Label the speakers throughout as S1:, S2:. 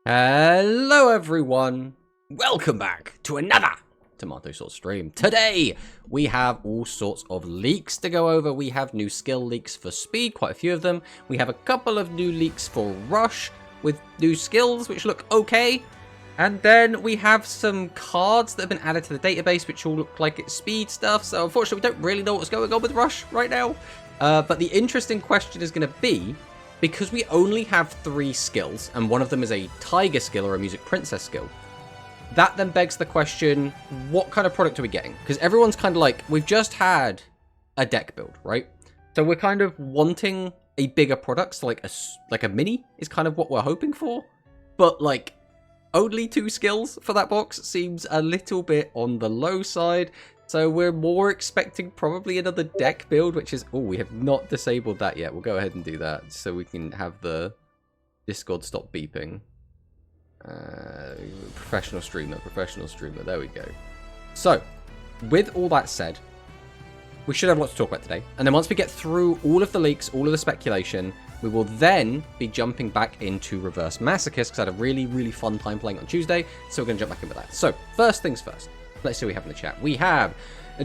S1: Hello everyone, welcome back to another Tomato Sauce stream. Today we have all sorts of leaks to go over. We have new skill leaks for speed, quite a few of them. We have a couple of new leaks for rush with new skills which look okay. And then we have some cards that have been added to the database which all look like it's speed stuff. So unfortunately we don't really know what's going on with rush right now. But the interesting question is going to be, because we only have 3 skills, and one of them is a tiger skill or a music princess skill, that then begs the question, what kind of product are we getting? Because everyone's kind of like, we've just had a deck build, right? So we're kind of wanting a bigger product, so like a mini is kind of what we're hoping for. But like, only 2 skills for that box seems a little bit on the low side. So we're more expecting probably another deck build, which is... Oh, we have not disabled that yet. We'll go ahead and do that so we can have the Discord stop beeping. Professional streamer. There we go. So, with all that said, we should have a lot to talk about today. And then once we get through all of the leaks, all of the speculation, we will then be jumping back into Reverse Masochist, because I had a really, really fun time playing on Tuesday. So we're going to jump back in with that. So, first things first. Let's see what we have in the chat. We have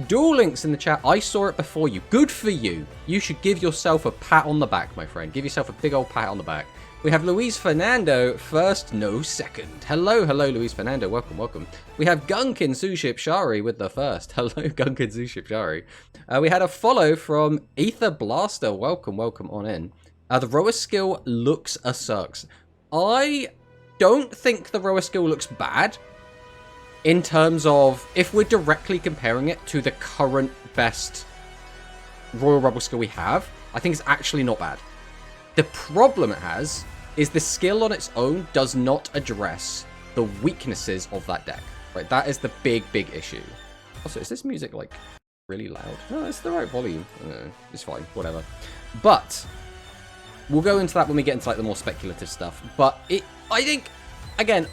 S1: Duel Links in the chat. I saw it before you. Good for you. You should give yourself a pat on the back, my friend. Give yourself a big old pat on the back. We have Luis Fernando, first, no second. Hello, Luis Fernando. Welcome. We have Gunkin Suship Shari with the first. Hello, Gunkin Suship Shari. We had a follow from Ether Blaster. Welcome on in. The rower skill looks a sucks. I don't think the rower skill looks bad. In terms of, if we're directly comparing it to the current best Royal Rebel skill we have, I think it's actually not bad. The problem it has is the skill on its own does not address the weaknesses of that deck. Right, that is the big issue. Also, is this music, like, really loud? No, it's the right volume. It's fine, whatever. But we'll go into that when we get into, like, the more speculative stuff. But I think, again,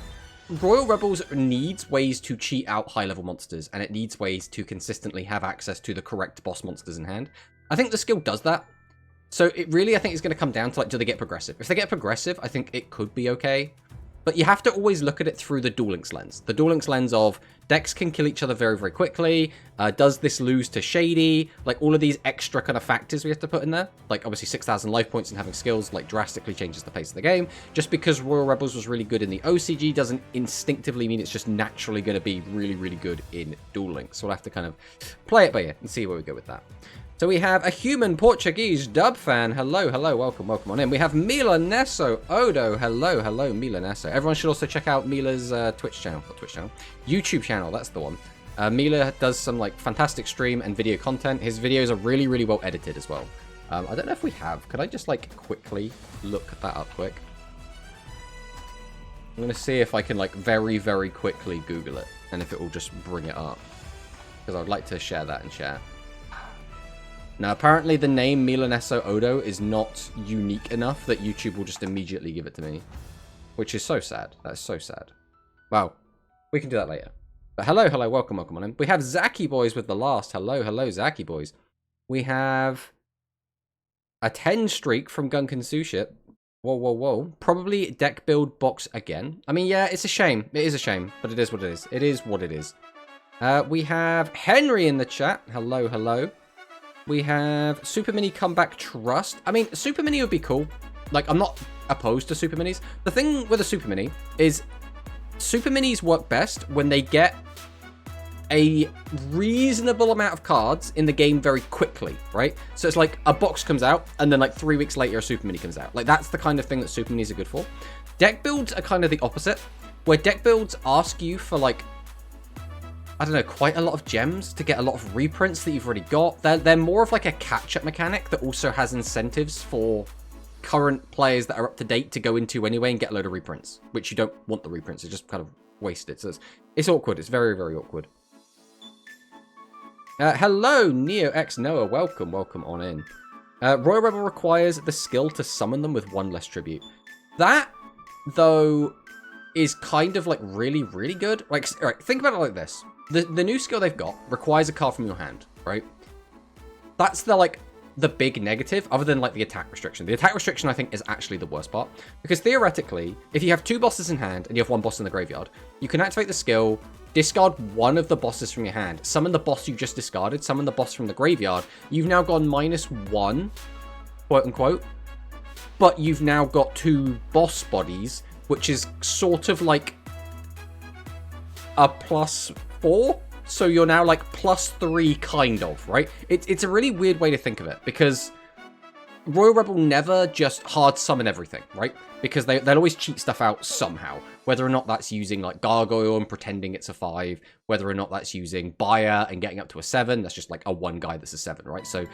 S1: Royal Rebels needs ways to cheat out high-level monsters, and it needs ways to consistently have access to the correct boss monsters in hand. I think the skill does that. So it really, I think, is going to come down to, like, do they get progressive? If they get progressive, I think it could be okay. But you have to always look at it through the Duel Links lens. The Duel Links lens of decks can kill each other very, very quickly. Does this lose to Shady? Like, all of these extra kind of factors we have to put in there. Like, obviously, 6,000 life points and having skills, like, drastically changes the pace of the game. Just because Royal Rebels was really good in the OCG doesn't instinctively mean it's just naturally going to be really, really good in Duel Links. So we'll have to kind of play it by ear and see where we go with that. So we have a human Portuguese dub fan. Hello, welcome on in. We have Mila Nesso Odo. Hello, Mila Nesso. Everyone should also check out Mila's YouTube channel. That's the one. Mila does some, like, fantastic stream and video content. His videos are really, really well edited as well. I don't know if we have. Could I just, like, quickly look that up quick? I'm going to see if I can, like, very, very quickly Google it, and if it will just bring it up, because I would like to share that in chat. Now, apparently the name Milanesso Odo is not unique enough that YouTube will just immediately give it to me. Which is so sad. That's so sad. Wow. We can do that later. But hello, welcome on in. We have Zaki Boys with the last. Hello, Zaki Boys. We have a 10 streak from Gunkin Suship. Whoa. Probably deck build box again. I mean, yeah, it's a shame. It is a shame, but it is what it is. It is what it is. We have Henry in the chat. Hello. We have Super Mini Comeback Trust. I mean, Super Mini would be cool. Like, I'm not opposed to Super Minis. The thing with a Super Mini is Super Minis work best when they get a reasonable amount of cards in the game very quickly, right? So it's like a box comes out, and then like 3 weeks later, a Super Mini comes out. Like, that's the kind of thing that Super Minis are good for. Deck builds are kind of the opposite, where deck builds ask you for, like, I don't know, quite a lot of gems to get a lot of reprints that you've already got. They're more of like a catch-up mechanic that also has incentives for current players that are up to date to go into anyway and get a load of reprints, which you don't want the reprints, you just kind of waste it. So it's awkward. It's very, very awkward. Hello, Neo X Noah. Welcome on in. Royal Rebel requires the skill to summon them with 1 less tribute. That, though, is kind of like really, really good. Like, all right, think about it like this. The new skill they've got requires a card from your hand, right? That's the, like, the big negative, other than like the attack restriction. The attack restriction, I think, is actually the worst part. Because theoretically, if you have 2 bosses in hand and you have 1 boss in the graveyard, you can activate the skill, discard one of the bosses from your hand, summon the boss you just discarded, summon the boss from the graveyard. You've now gone -1, quote unquote, but you've now got 2 boss bodies, which is sort of like a +4. So you're now like +3 kind of, right? It's a really weird way to think of it, because Royal Rebel never just hard summon everything, right? Because they'll always cheat stuff out somehow. Whether or not that's using like Gargoyle and pretending it's a 5, whether or not that's using Buyer and getting up to a 7, that's just like a 1 guy that's a 7, right? So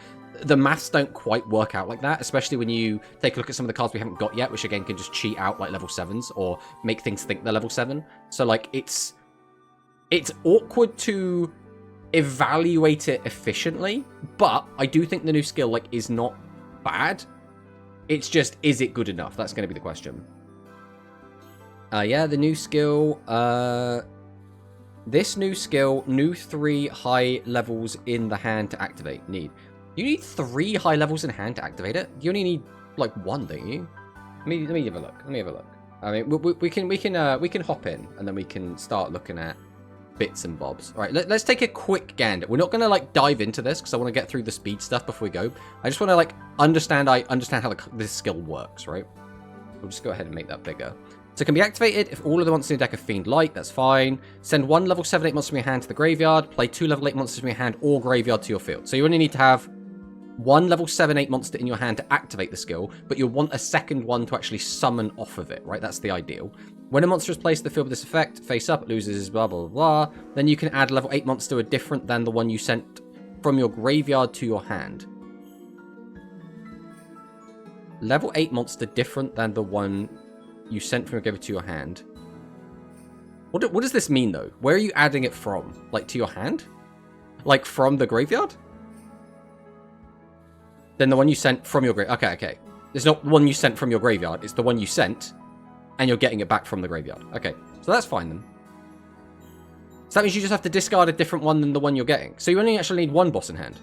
S1: the maths don't quite work out like that, especially when you take a look at some of the cards we haven't got yet, which again can just cheat out like level 7s or make things think they're level 7. So like it's awkward to evaluate it efficiently, but I do think the new skill like is not bad. It's just, is it good enough? That's going to be the question. Yeah, the new skill. This new skill, new 3 high levels in the hand to activate. You need 3 high levels in hand to activate it? You only need like 1, don't you? Let me have a look. Let me have a look. I mean, we can hop in and then we can start looking at bits and bobs. All right, let's take a quick gander. We're not going to like dive into this because I want to get through the speed stuff before we go. I just want to like understand how this skill works, right? We'll just go ahead and make that bigger. So it can be activated if all of the monsters in your deck are Fiend Light. That's fine. Send 1 level 7/8 monster from your hand to the graveyard. Play 2 level 8 monsters from your hand or graveyard to your field. So you only need to have 1 level 7/8 monster in your hand to activate the skill, but you'll want a second one to actually summon off of it, right? That's the ideal. When a monster is placed in the field with this effect, face up, it loses blah, blah, blah. Then you can add a level 8 monster different than the one you sent from your graveyard to your hand. Level 8 monster different than the one you sent from your graveyard to your hand. What does this mean, though? Where are you adding it from? Like, to your hand? Like, from the graveyard? Then the one you sent from your graveyard. Okay. It's not the one you sent from your graveyard. It's the one you sent, and you're getting it back from the graveyard. Okay, so that's fine then. So that means you just have to discard a different one than the one you're getting. So you only actually need 1 boss in hand.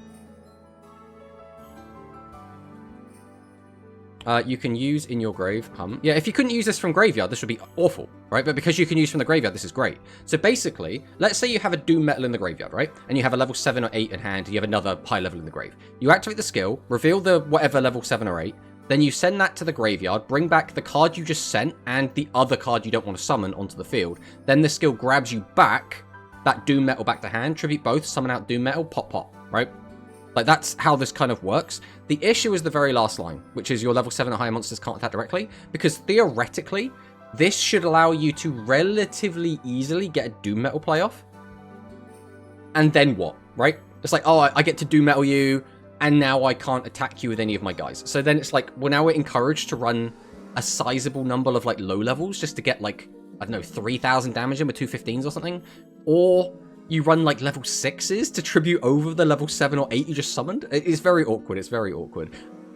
S1: You can use in your grave. Yeah, if you couldn't use this from graveyard, this would be awful, right? But because you can use from the graveyard, this is great. So basically, let's say you have a Doom Metal in the graveyard, right? And you have a level 7 or 8 in hand, and you have another high level in the grave. You activate the skill, reveal the whatever level 7 or 8, then you send that to the graveyard, bring back the card you just sent and the other card you don't want to summon onto the field. Then the skill grabs you back, that Doom Metal back to hand, tribute both, summon out Doom Metal, pop, right? Like, that's how this kind of works. The issue is the very last line, which is your level 7 or higher monsters can't attack directly, because theoretically, this should allow you to relatively easily get a Doom Metal playoff. And then what, right? It's like, oh, I get to Doom Metal you, and now I can't attack you with any of my guys. So then it's like, well, now we're encouraged to run a sizable number of, like, low levels just to get, like, I don't know, 3,000 damage in with 215s or something. Or you run, like, level 6s to tribute over the level 7 or 8 you just summoned. It's very awkward. It's very awkward.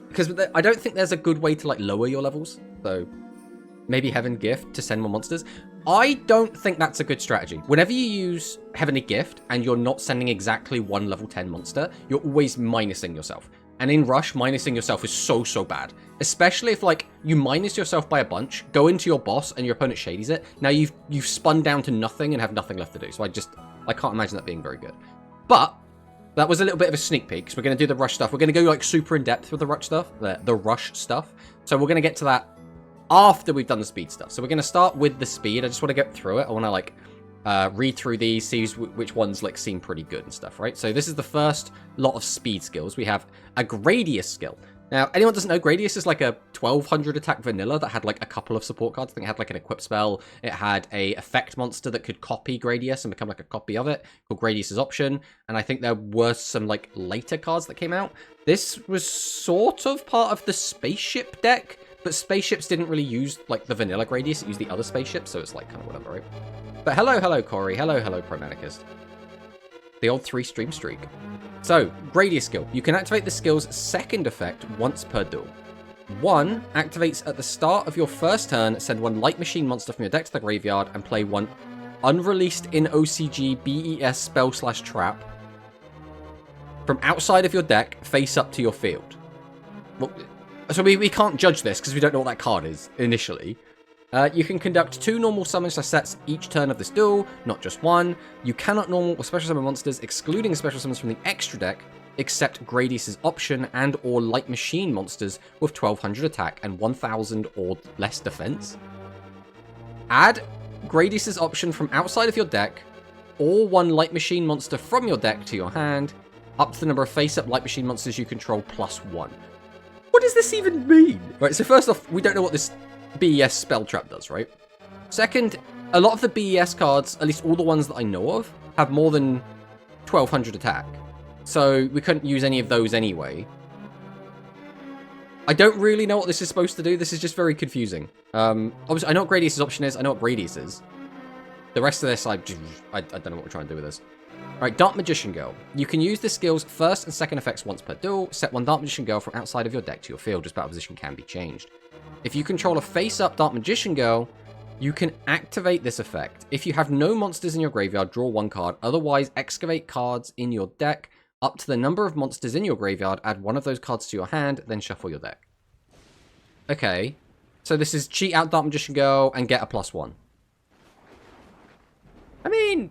S1: Because I don't think there's a good way to, like, lower your levels. So maybe Heaven Gift to send more monsters. I don't think that's a good strategy. Whenever you use Heavenly Gift and you're not sending exactly 1 level 10 monster, you're always minusing yourself. And in Rush, minusing yourself is so bad. Especially if, like, you minus yourself by a bunch, go into your boss and your opponent shadies it. Now you've spun down to nothing and have nothing left to do. So I can't imagine that being very good. But that was a little bit of a sneak peek, because we're going to do the Rush stuff. We're going to go, like, super in-depth with the Rush stuff. The Rush stuff. So we're going to get to that after we've done the speed stuff. So we're going to start with the speed. I just want to get through it. I want to, like, read through these, see which ones, like, seem pretty good and stuff, right? So this is the first lot of speed skills. We have a Gradius skill. Now, anyone doesn't know, Gradius is like a 1200 attack vanilla that had, like, a couple of support cards. I think it had, like, an equip spell. It had a effect monster that could copy Gradius and become, like, a copy of it, called Gradius's Option. And I think there were some, like, later cards that came out. This was sort of part of the spaceship deck, but spaceships didn't really use, like, the vanilla Gradius. It used the other spaceships, so it's, like, kind of whatever, right? But hello, Corey. Hello, Promanicist. The old 3-stream streak. So, Gradius skill. You can activate the skill's second effect once per duel. 1 activates at the start of your first turn, send 1 Light Machine monster from your deck to the graveyard, and play 1 unreleased in OCG BES spell/trap. from outside of your deck face up to your field. Well, so we can't judge this because we don't know what that card is initially. You can conduct 2 normal summons sets each turn of this duel, not just 1. You cannot normal or special summon monsters, excluding special summons from the extra deck, except Gradius's option and or light machine monsters with 1200 attack and 1000 or less defense. Add Gradius's option from outside of your deck, or 1 light machine monster from your deck to your hand, up to the number of face-up light machine monsters you control +1. What does this even mean? Right, so first off, we don't know what this BES spell trap does, right? Second, a lot of the BES cards, at least all the ones that I know of, have more than 1200 attack. So we couldn't use any of those anyway. I don't really know what this is supposed to do. This is just very confusing. Obviously, I know what Gradius's option is. I know what Gradius is. The rest of this, I don't know what we're trying to do with this. Alright, Dark Magician Girl. You can use this skill's first and second effects once per duel. Set 1 Dark Magician Girl from outside of your deck to your field. Just battle position can be changed. If you control a face-up Dark Magician Girl, you can activate this effect. If you have no monsters in your graveyard, draw 1 card. Otherwise, excavate cards in your deck up to the number of monsters in your graveyard. Add 1 of those cards to your hand, then shuffle your deck. Okay. So this is cheat out Dark Magician Girl and get a +1. I mean,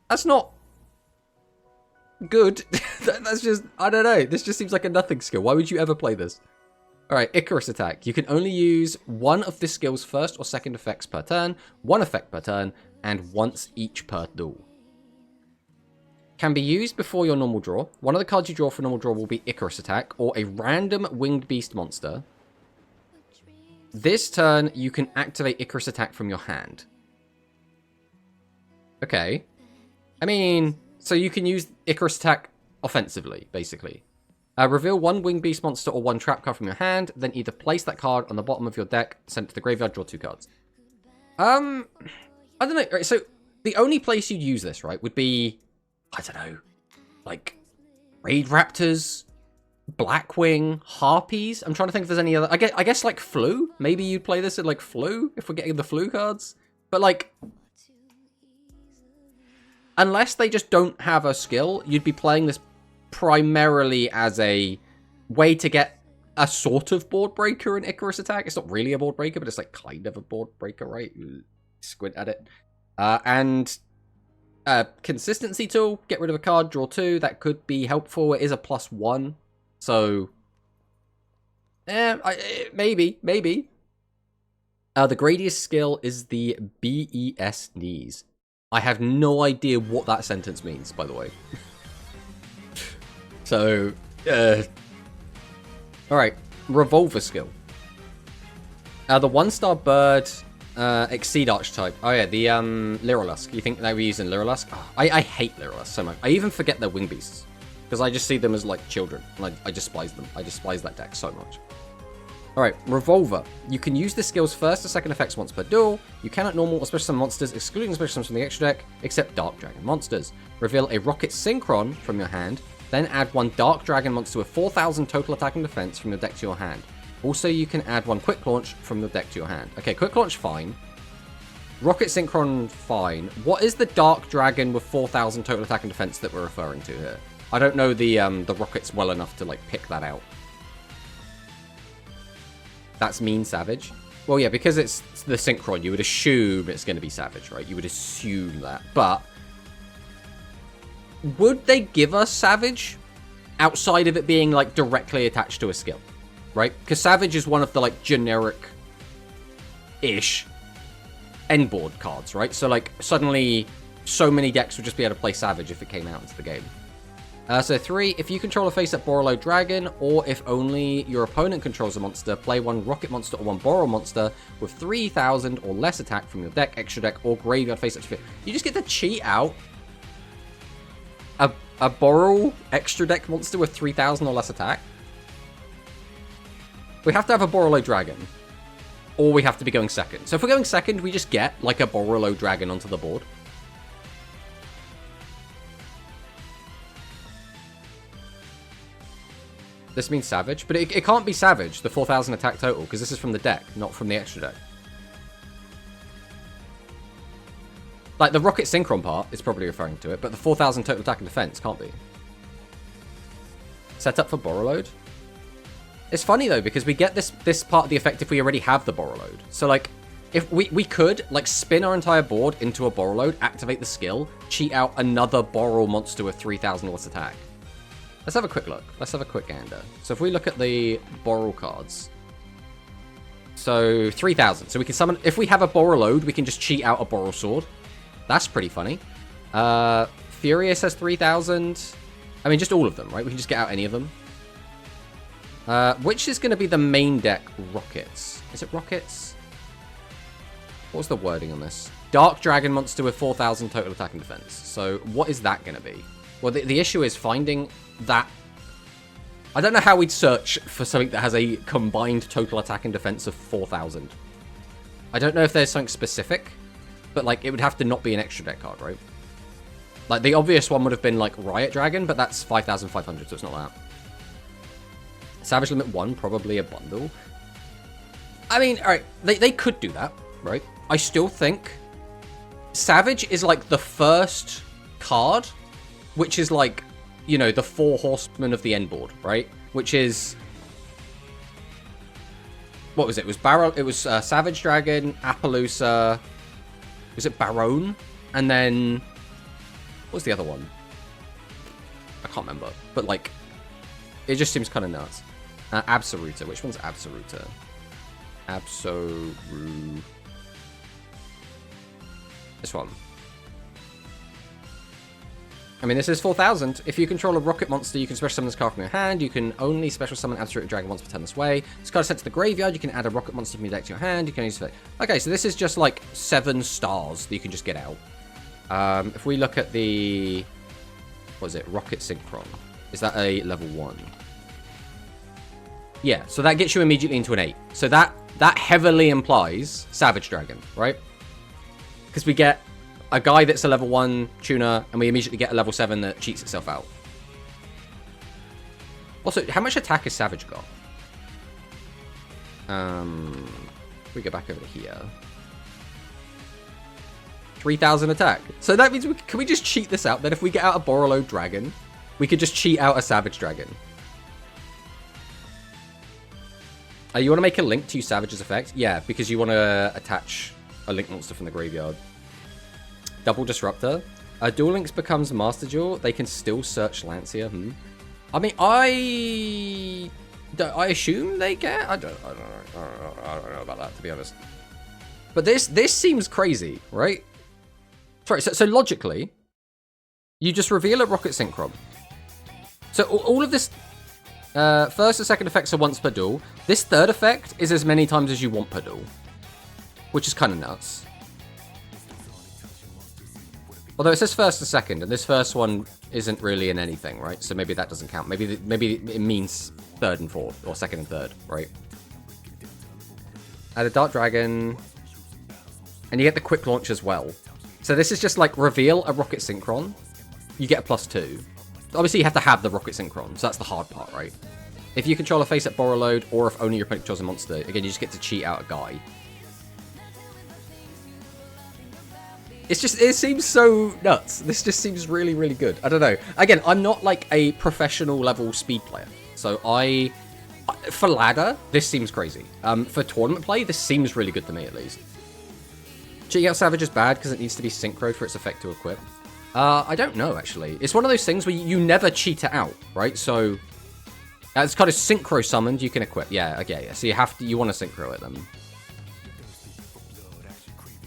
S1: that's not good. That's just, I don't know. This just seems like a nothing skill. Why would you ever play this? Alright, Icarus Attack. You can only use 1 of this skill's first or second effects per turn, 1 effect per turn, and once each per duel. Can be used before your normal draw. 1 of the cards you draw for normal draw will be Icarus Attack, or a random winged beast monster. This turn, you can activate Icarus Attack from your hand. Okay. I mean, so you can use Icarus Attack offensively, basically. Reveal 1 winged beast monster or 1 trap card from your hand, then either place that card on the bottom of your deck, send it to the graveyard, draw 2 cards. I don't know. Right, so the only place you'd use this, right, would be, I don't know, like Raid Raptors, Blackwing, Harpies. I'm trying to think if there's any other. I guess like Flu. Maybe you'd play this at like Flu if we're getting the Flu cards. But like, unless they just don't have a skill, you'd be playing this primarily as a way to get a sort of board breaker in Icarus Attack. It's not really a board breaker, but it's like kind of a board breaker, right? Squint at it. And consistency tool, get rid of a card, draw 2. That could be helpful. It is a +1. So, maybe. The Gradius skill is the BES knees. I have no idea what that sentence means, by the way. So, alright, Revolver skill. The 1-star bird, Exceed Archetype. Oh yeah, the Lyrilusk. You think they were using Lyrilusk? Oh, I hate Lyrilusk so much. I even forget they're wing beasts. Because I just see them as like children. And I despise them. I despise that deck so much. Alright, Revolver. You can use the skill's first or second effects once per duel. You cannot normal or special summon monsters, excluding special summons from the extra deck, except Dark Dragon monsters. Reveal a Rocket Synchron from your hand, then add 1 Dark Dragon monster with 4000 total attack and defense from your deck to your hand. Also, you can add 1 Quick Launch from your deck to your hand. Okay, Quick Launch, fine. Rocket Synchron, fine. What is the Dark Dragon with 4000 total attack and defense that we're referring to here? I don't know the rockets well enough to, like, pick that out. That's Mean Savage. Well, yeah, because it's the Synchron, you would assume it's going to be Savage, right? You would assume that. But would they give us Savage outside of it being, like, directly attached to a skill? Right? Because Savage is one of the, like, generic-ish endboard cards, right? So, like, suddenly so many decks would just be able to play Savage if it came out into the game. So 3, if you control a face-up Borreload Dragon, or if only your opponent controls a monster, play 1 Rocket Monster or 1 Borrow Monster with 3000 or less attack from your deck, extra deck, or graveyard face-up. You just get to cheat out a Borrow extra deck monster with 3000 or less attack. We have to have a Borreload Dragon, or we have to be going second. So if we're going second, we just get, like, a Borreload Dragon onto the board. This means Savage, but it can't be Savage, the 4000 attack total, because this is from the deck, not from the extra deck. Like, the Rocket Synchron part is probably referring to it, but the 4000 total attack and defense can't be. Set up for Borrowload. It's funny, though, because we get this part of the effect if we already have the Borrowload. So, like, if we could, like, spin our entire board into a Borrowload, activate the skill, cheat out another Borrow monster with 3,000 less attack. Let's have a quick look. Let's have a quick gander. So if we look at the Borrow cards. So 3,000. So we can summon... If we have a Borrowload, we can just cheat out a Borrow Sword. That's pretty funny. Furious has 3,000. I mean, just all of them, right? We can just get out any of them. Which is going to be the main deck? Rockets. Is it Rockets? What's the wording on this? Dark Dragon monster with 4,000 total attack and defense. So what is that going to be? Well, the issue is finding that... I don't know how we'd search for something that has a combined total attack and defense of 4,000. I don't know if there's something specific, but, like, it would have to not be an extra deck card, right? Like, the obvious one would have been, like, Riot Dragon, but that's 5,500, so it's not that. Savage Limit 1, probably a bundle. I mean, alright, they could do that, right? I still think Savage is, like, the first card, which is, like, you know, the 4 horsemen of the end board, right? Which is... What was it? It was Savage Dragon, Appaloosa... Was it Baronne? And then... What was the other one? I can't remember. But, like, it just seems kind of nuts. Absoluta. Which one's Absoluta? Absolute... This one. I mean, this is 4,000. If you control a rocket monster, you can special summon this card from your hand. You can only special summon Absolute Dragon once per turn this way. This card is sent to the graveyard. You can add a rocket monster from your deck to your hand. You can use it. Okay, so this is just like 7 stars that you can just get out. If we look at the... What is it? Rocket Synchron. Is that a level 1? Yeah, so that gets you immediately into an 8. So that heavily implies Savage Dragon, right? Because we get a guy that's a level 1 tuner, and we immediately get a level 7 that cheats itself out. Also, how much attack has Savage got? We go back over to here. 3,000 attack. So that means can we just cheat this out? Then if we get out a Borrowload Dragon, we could just cheat out a Savage Dragon. You want to make a link to use Savage's effect? Yeah, because you want to attach a link monster from the graveyard. Double Disruptor. Duel Links becomes Master Duel. They can still search Lancia. I mean, I assume they get. I don't know about that, to be honest. But this seems crazy, right? Sorry. So logically, you just reveal a Rocket Synchron. So all of this, first and second effects are once per duel. This third effect is as many times as you want per duel, which is kind of nuts. Although it says first and second, and this first one isn't really in anything, right? So maybe that doesn't count. Maybe it means third and fourth, or second and third, right? Add a Dark Dragon, and you get the quick launch as well. So this is just like reveal a Rocket Synchron, you get a +2. Obviously you have to have the Rocket Synchron, so that's the hard part, right? If you control a face-up Borrowload, or if only your opponent controls a monster, again, you just get to cheat out a guy. It seems so nuts. This just seems really, really good. I don't know. Again, I'm not like a professional level speed player. So for ladder, this seems crazy. For tournament play, this seems really good to me at least. Cheating out Savage is bad because it needs to be synchroed for its effect to equip. I don't know, actually. It's one of those things where you never cheat it out, right? So it's kind of synchro summoned, you can equip. Yeah, okay. So you want to synchro it then.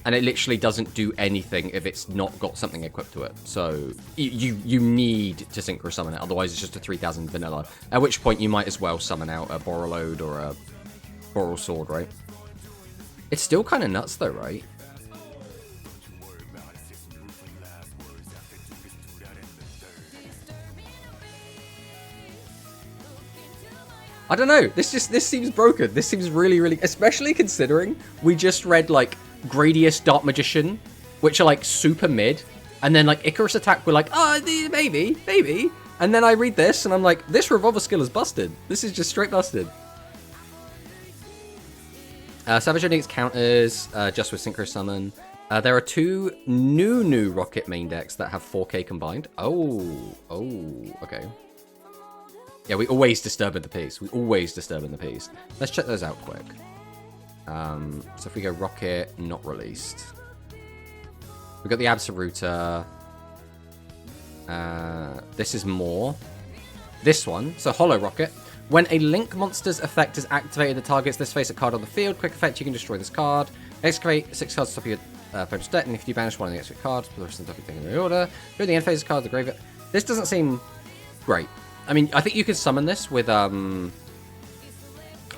S1: And it literally doesn't do anything if it's not got something equipped to it. So you need to synchro summon it, otherwise it's just a 3,000 vanilla. At which point you might as well summon out a Borrowload or a Borrow Sword, right? It's still kind of nuts though, right? I don't know. This seems broken. This seems really, really... Especially considering we just read, like, Gradius Dark Magician, which are, like, super mid. And then, like, Icarus Attack, we're like, oh, maybe. And then I read this, and I'm like, this Revolver skill is busted. This is just straight busted. Savage only gets counters, just with Synchro Summon. There are 2 new Rocket main decks that have 4K combined. Oh, okay. Yeah, we always disturbing the peace. We always disturbing the peace. Let's check those out quick. So if we go rocket, not released. We've got the Absoluta. This is more. This one, so Hollow Rocket. When a Link monster's effect is activated that targets this face a card on the field, quick effect, you can destroy this card. Excavate 6 cards to top of your opponent's deck, and if you banish one of the extra cards, put the rest of the top of your thing in the order. During the end phase card, the graveyard. This doesn't seem great. I mean, I think you could summon this with, I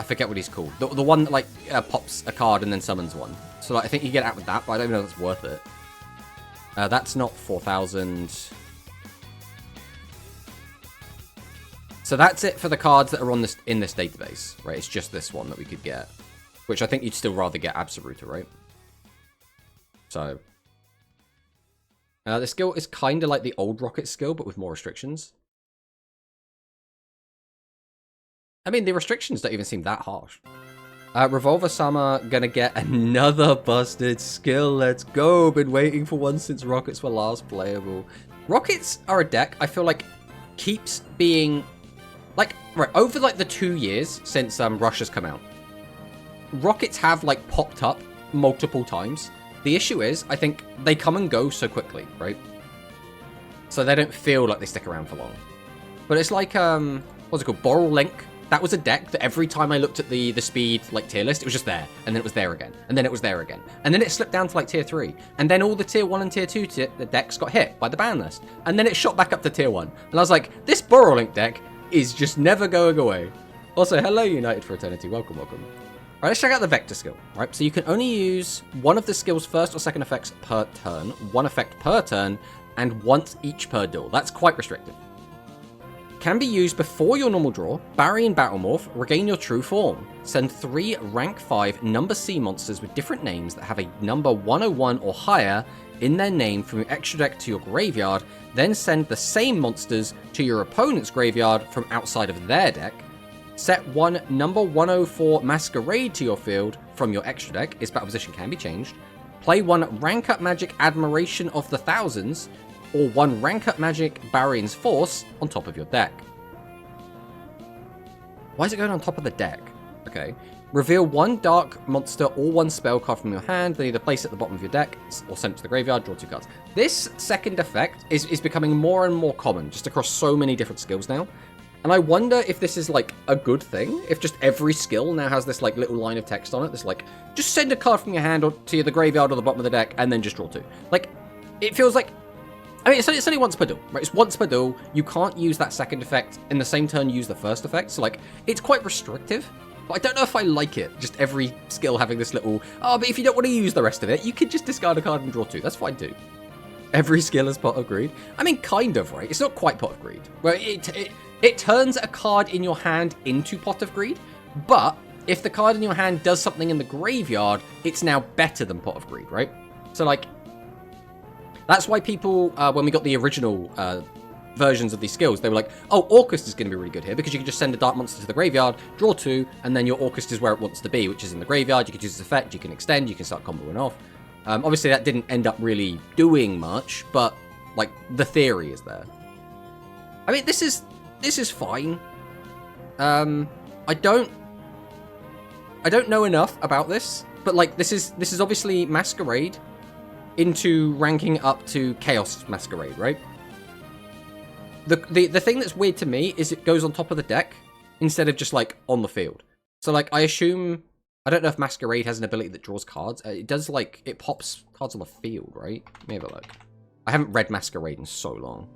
S1: forget what he's called. The one that, like, pops a card and then summons one. So, like, I think you get out with that, but I don't know if that's worth it. That's not 4,000. So that's it for the cards that are on this in this database, right? It's just this one that we could get, which I think you'd still rather get Absoluta, right? So, the skill is kind of like the old Rocket skill, but with more restrictions. I mean, the restrictions don't even seem that harsh. Revolver Sama gonna get another busted skill. Let's go. Been waiting for one since Rockets were last playable. Rockets are a deck I feel like keeps being... Like, right, over, like, the 2 years since Rush has come out, Rockets have, like, popped up multiple times. The issue is, I think, they come and go so quickly, right? So they don't feel like they stick around for long. But it's like, what's it called? Boral Link. That was a deck that every time I looked at the speed, like, tier list, it was just there. And then it was there again. And then it was there again. And then it slipped down to, like, tier 3. And then all the tier 1 and tier 2 the decks got hit by the ban list. And then it shot back up to tier 1. And I was like, this Boral Link deck is just never going away. Also, hello United for Eternity. Welcome, welcome. Alright, let's check out the Vector skill. Right, so you can only use one of the skill's first or second effects per turn, one effect per turn, and once each per duel. That's quite restrictive. Can be used before your normal draw, Barry and Battle Morph, regain your true form. Send 3 rank 5 number C monsters with different names that have a number 101 or higher in their name from your extra deck to your graveyard, then send the same monsters to your opponent's graveyard from outside of their deck. Set 1 number 104 Masquerade to your field from your extra deck. Its battle position can be changed. Play 1 Rank Up Magic Admiration of the Thousands, or 1 Rank Up Magic Barion's Force on top of your deck. Why is it going on top of the deck? Okay. Reveal 1 dark monster or 1 spell card from your hand, then either place it at the bottom of your deck or send it to the graveyard, draw 2 cards. This second effect is becoming more and more common just across so many different skills now. And I wonder if this is like a good thing, if just every skill now has this like little line of text on it that's like, just send a card from your hand or to the graveyard or the bottom of the deck and then just draw 2. Like, it feels like, I mean, it's only once per duel, right? It's once per duel. You can't use that second effect in the same turn use the first effect. So like, it's quite restrictive. But I don't know if I like it, just every skill having this little, oh, but if you don't want to use the rest of it, you could just discard a card and draw 2. That's fine too. Every skill is Pot of Greed. I mean, kind of, right? It's not quite Pot of Greed. Well, it turns a card in your hand into Pot of Greed, but if the card in your hand does something in the graveyard, it's now better than Pot of Greed, right? So, like, that's why people, when we got the original versions of these skills, they were like, oh, Orcust is going to be really good here because you can just send a dark monster to the graveyard, draw 2, and then your Orcust is where it wants to be, which is in the graveyard. You can use its effect, you can extend, you can start comboing off. Obviously, that didn't end up really doing much, but, like, the theory is there. I mean, this is fine. I don't know enough about this, but, like, this is obviously Masquerade into ranking up to Chaos Masquerade, right? The thing that's weird to me is it goes on top of the deck instead of just, like, on the field. So, like, I assume... I don't know if Masquerade has an ability that draws cards. It does, like... It pops cards on the field, right? Let me have a look. I haven't read Masquerade in so long.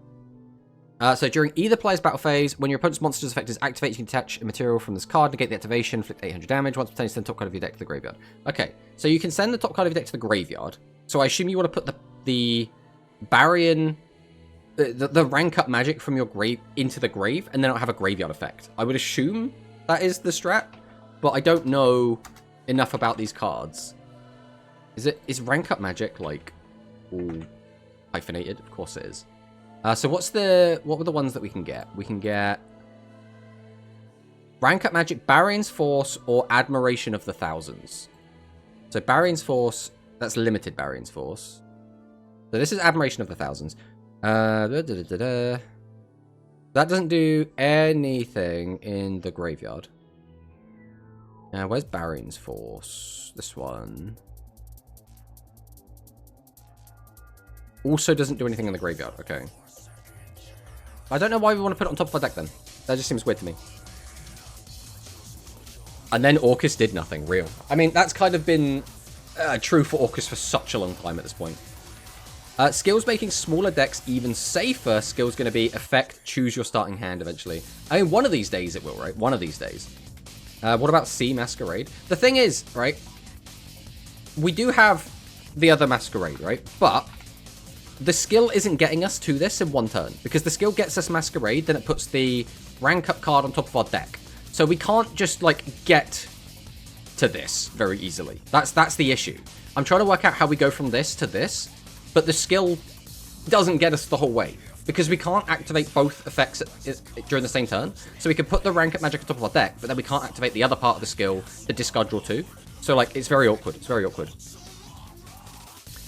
S1: So, during either player's battle phase, when your opponent's monster's effect is activated, you can attach a material from this card, negate the activation, inflict 800 damage. Once potentially send the top card of your deck to the graveyard. Okay, so you can send the top card of your deck to the graveyard. So, I assume you want to put the Barian... The rank up magic from your grave into the grave, and then it'll have a graveyard effect. I would assume that is the strat, but I don't know enough about these cards. Is rank up magic like all hyphenated? Of course it is. So what were the ones that we can get? We can get rank up magic, Barion's Force, or Admiration of the Thousands. So Barion's Force, that's limited Barion's Force. So this is Admiration of the Thousands. That doesn't do anything in the graveyard. Now, where's Barion's Force? This one. Also doesn't do anything in the graveyard. Okay. I don't know why we want to put it on top of our deck then. That just seems weird to me. And then Orcus did nothing, real. I mean, that's kind of been true for Orcus for such a long time at this point. Skills making smaller decks even safer. Skill's going to be effect, choose your starting hand eventually. I mean, one of these days it will, right? One of these days. What about C Masquerade? The thing is, right? We do have the other Masquerade, right? But the skill isn't getting us to this in one turn. Because the skill gets us Masquerade, then it puts the rank up card on top of our deck. So we can't just, like, get to this very easily. That's the issue. I'm trying to work out how we go from this to this, but the skill doesn't get us the whole way. Because we can't activate both effects during the same turn. So we can put the rank up magic on top of our deck, but then we can't activate the other part of the skill to discard draw 2. So, like, it's very awkward. It's very awkward.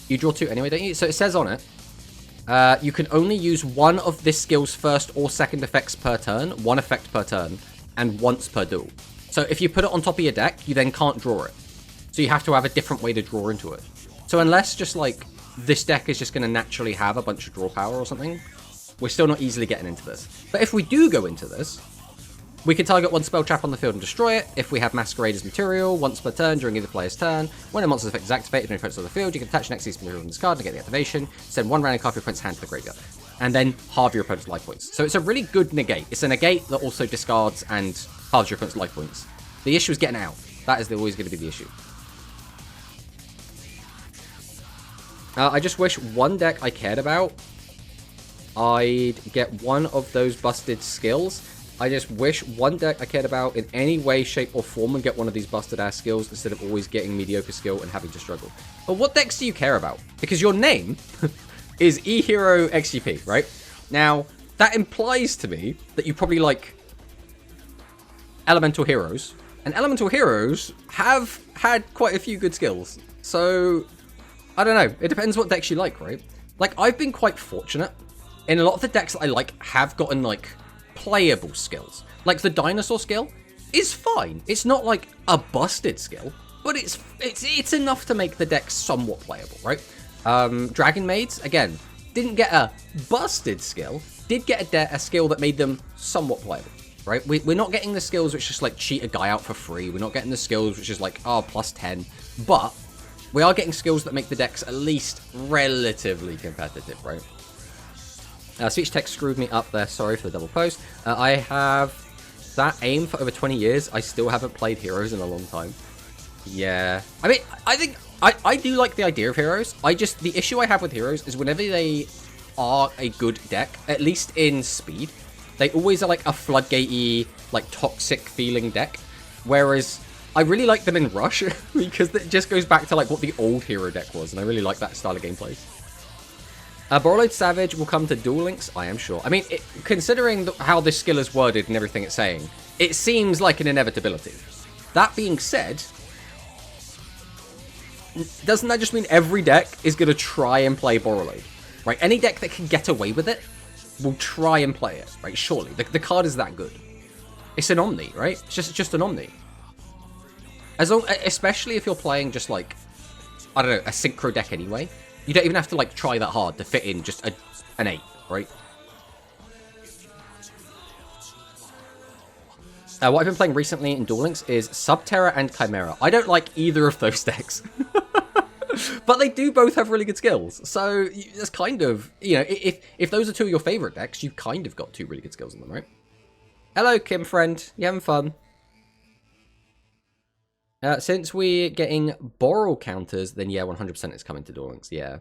S1: You draw 2 anyway, don't you? So it says on it, you can only use one of this skill's first or second effects per turn, one effect per turn, and once per duel. So if you put it on top of your deck, you then can't draw it. So you have to have a different way to draw into it. So unless just like this deck is just going to naturally have a bunch of draw power or something, we're still not easily getting into this. But if we do go into this, we can target one spell trap on the field and destroy it. If we have Masquerade as material, once per turn during either player's turn, when a monster's effect is activated and opponent's on the field, you can attach next piece of material from this card to get the activation, send one random card from your opponent's hand to the graveyard, and then halve your opponent's life points. So it's a really good negate. It's a negate that also discards and halves your opponent's life points. The issue is getting out. That is always going to be the issue. I just wish one deck I cared about, I'd get one of those busted skills. I just wish one deck I cared about in any way, shape, or form would get one of these busted-ass skills instead of always getting mediocre skill and having to struggle. But what decks do you care about? Because your name is E-Hero XGP, right? Now, that implies to me that you probably like Elemental Heroes. And Elemental Heroes have had quite a few good skills. So, I don't know. It depends what decks you like, right? Like, I've been quite fortunate. In a lot of the decks that I like have gotten, like, playable skills. Like, the Dinosaur skill is fine. It's not, like, a busted skill. But it's enough to make the deck somewhat playable, right? Dragon Maids, again, didn't get a busted skill. Did get a skill that made them somewhat playable, right? We're not getting the skills which just, like, cheat a guy out for free. We're not getting the skills which is, like, oh, plus 10. But we are getting skills that make the decks at least relatively competitive, right? Speech text screwed me up there. Sorry for the double post. I have that aim for over 20 years. I still haven't played Heroes in a long time. Yeah. I mean, I think I do like the idea of Heroes. The issue I have with Heroes is whenever they are a good deck, at least in speed, they always are like a floodgatey, like toxic feeling deck. Whereas I really like them in Rush because it just goes back to like what the old hero deck was. And I really like that style of gameplay. Borrowed Savage will come to Duel Links, I am sure. I mean, considering how this skill is worded and everything it's saying, it seems like an inevitability. That being said, doesn't that just mean every deck is going to try and play Borrowed? Right? Any deck that can get away with it will try and play it, right? Surely. The card is that good. It's an Omni, right? It's just an Omni. Especially if you're playing just like, I don't know, a Synchro deck anyway. You don't even have to, like, try that hard to fit in just an 8, right? What I've been playing recently in Duel Links is Subterra and Chimera. I don't like either of those decks. But they do both have really good skills. So, it's kind of, you know, if those are two of your favorite decks, you've kind of got two really good skills in them, right? Hello, Kim friend. You having fun? Since we're getting borrow counters, then yeah, 100% it's coming to Duel Links, yeah.